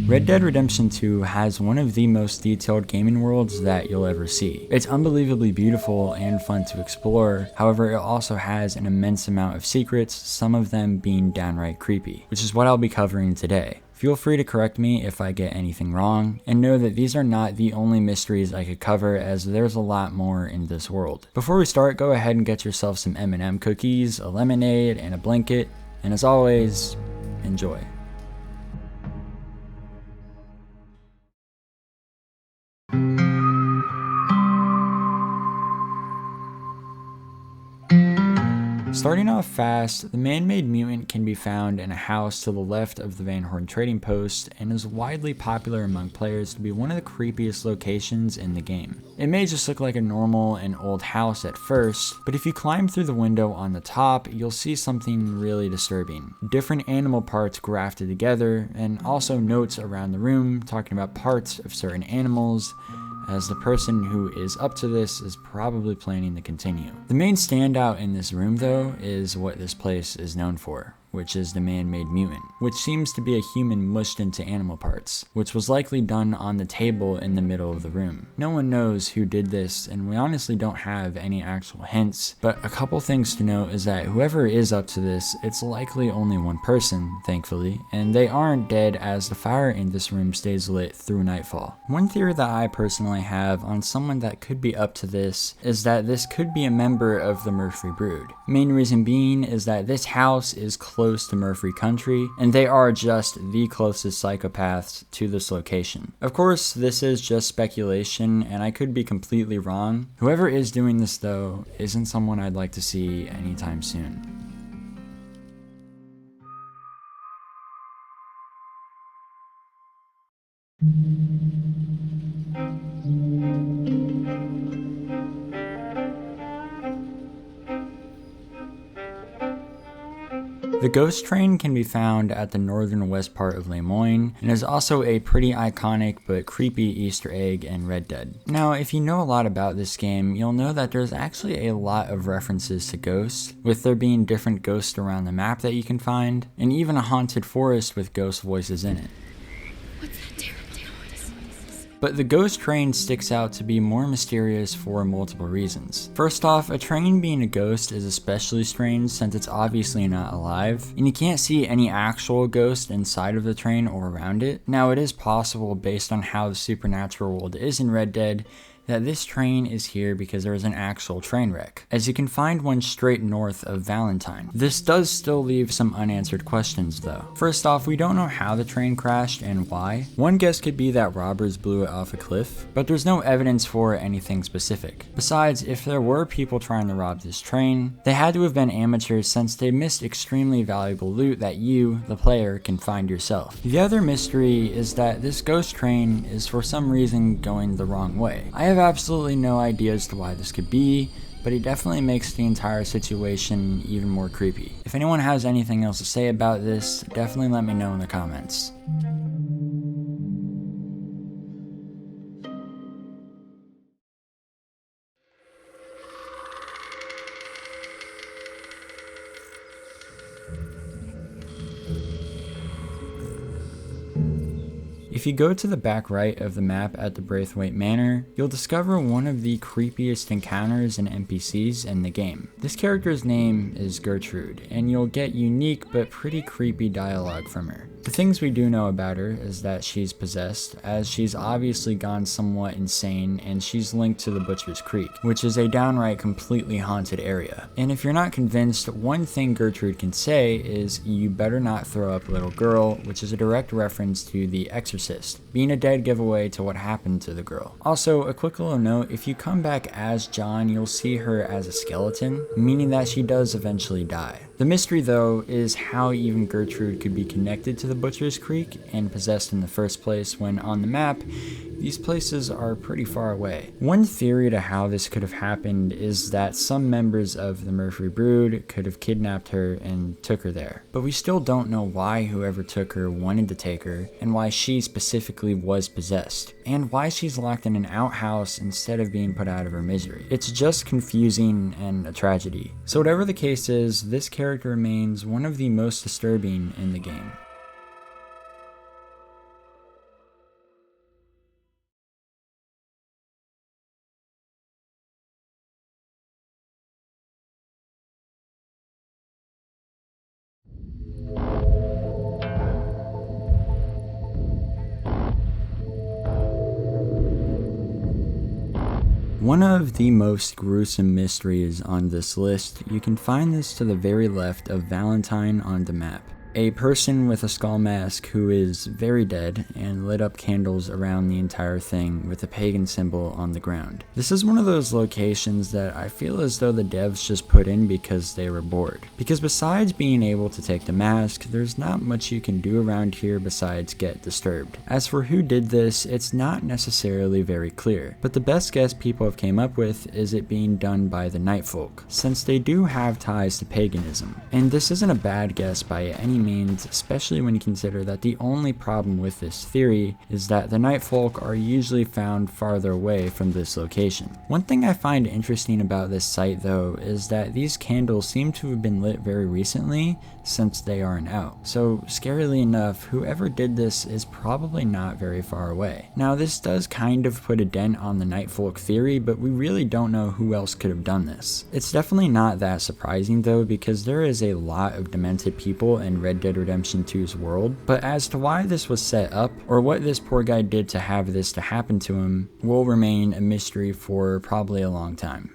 Red Dead Redemption 2 has one of the most detailed gaming worlds that you'll ever see. It's unbelievably beautiful and fun to explore, however it also has an immense amount of secrets, some of them being downright creepy, which is what I'll be covering today. Feel free to correct me if I get anything wrong, and know that these are not the only mysteries I could cover, as there's a lot more in this world. Before we start, go ahead and get yourself some M&M cookies, a lemonade, and a blanket, and as always, enjoy. Starting off fast, the man-made mutant can be found in a house to the left of the Van Horn trading post and is widely popular among players to be one of the creepiest locations in the game. It may just look like a normal and old house at first, but if you climb through the window on the top, you'll see something really disturbing. Different animal parts grafted together, and also notes around the room talking about parts of certain animals, as the person who is up to this is probably planning to continue. The main standout in this room though is what this place is known for, which is the man-made mutant, which seems to be a human mushed into animal parts, which was likely done on the table in the middle of the room. No one knows who did this, and we honestly don't have any actual hints, but a couple things to note is that whoever is up to this, it's likely only one person, thankfully, and they aren't dead as the fire in this room stays lit through nightfall. One theory that I personally have on someone that could be up to this is that this could be a member of the Murphy Brood. Main reason being is that this house is close to Murphy country, and they are just the closest psychopaths to this location. Of course, this is just speculation, and I could be completely wrong. Whoever is doing this though, isn't someone I'd like to see anytime soon. The ghost train can be found at the northern west part of Lemoyne, and is also a pretty iconic but creepy Easter egg in Red Dead. Now, if you know a lot about this game, you'll know that there's actually a lot of references to ghosts, with there being different ghosts around the map that you can find, and even a haunted forest with ghost voices in it. What's that terrible noise? But the ghost train sticks out to be more mysterious for multiple reasons. First off, a train being a ghost is especially strange since it's obviously not alive, and you can't see any actual ghost inside of the train or around it. Now, it is possible, based on how the supernatural world is in Red Dead, that this train is here because there is an actual train wreck, as you can find one straight north of Valentine. This does still leave some unanswered questions though. First off, we don't know how the train crashed and why. One guess could be that robbers blew it off a cliff, but there's no evidence for anything specific. Besides, if there were people trying to rob this train, they had to have been amateurs since they missed extremely valuable loot that you, the player, can find yourself. The other mystery is that this ghost train is for some reason going the wrong way. I have absolutely no idea as to why this could be, but it definitely makes the entire situation even more creepy. If anyone has anything else to say about this, definitely let me know in the comments. If you go to the back right of the map at the Braithwaite Manor, you'll discover one of the creepiest encounters and NPCs in the game. This character's name is Gertrude, and you'll get unique but pretty creepy dialogue from her. The things we do know about her is that she's possessed, as she's obviously gone somewhat insane, and she's linked to the Butcher's Creek, which is a downright completely haunted area. And if you're not convinced, one thing Gertrude can say is, "You better not throw up little girl," which is a direct reference to The Exorcist, being a dead giveaway to what happened to the girl. Also, a quick little note, if you come back as John, you'll see her as a skeleton, meaning that she does eventually die. The mystery though is how even Gertrude could be connected to the Butcher's Creek and possessed in the first place when on the map, these places are pretty far away. One theory to how this could have happened is that some members of the Murphy Brood could have kidnapped her and took her there. But we still don't know why whoever took her wanted to take her, and why she specifically was possessed, and why she's locked in an outhouse instead of being put out of her misery. It's just confusing and a tragedy. So whatever the case is, this character remains one of the most disturbing in the game. One of the most gruesome mysteries on this list, you can find this to the very left of Valentine on the map. A person with a skull mask who is very dead and lit up candles around the entire thing with a pagan symbol on the ground. This is one of those locations that I feel as though the devs just put in because they were bored. Because besides being able to take the mask, there's not much you can do around here besides get disturbed. As for who did this, it's not necessarily very clear, but the best guess people have came up with is it being done by the Night Folk, since they do have ties to paganism. And this isn't a bad guess by any means, especially when you consider that the only problem with this theory is that the Night Folk are usually found farther away from this location. One thing I find interesting about this site though is that these candles seem to have been lit very recently since they aren't out. So scarily enough, whoever did this is probably not very far away. Now this does kind of put a dent on the Night Folk theory, but we really don't know who else could have done this. It's definitely not that surprising though, because there is a lot of demented people in Red Dead Redemption 2's world, but as to why this was set up, or what this poor guy did to have this to happen to him, will remain a mystery for probably a long time.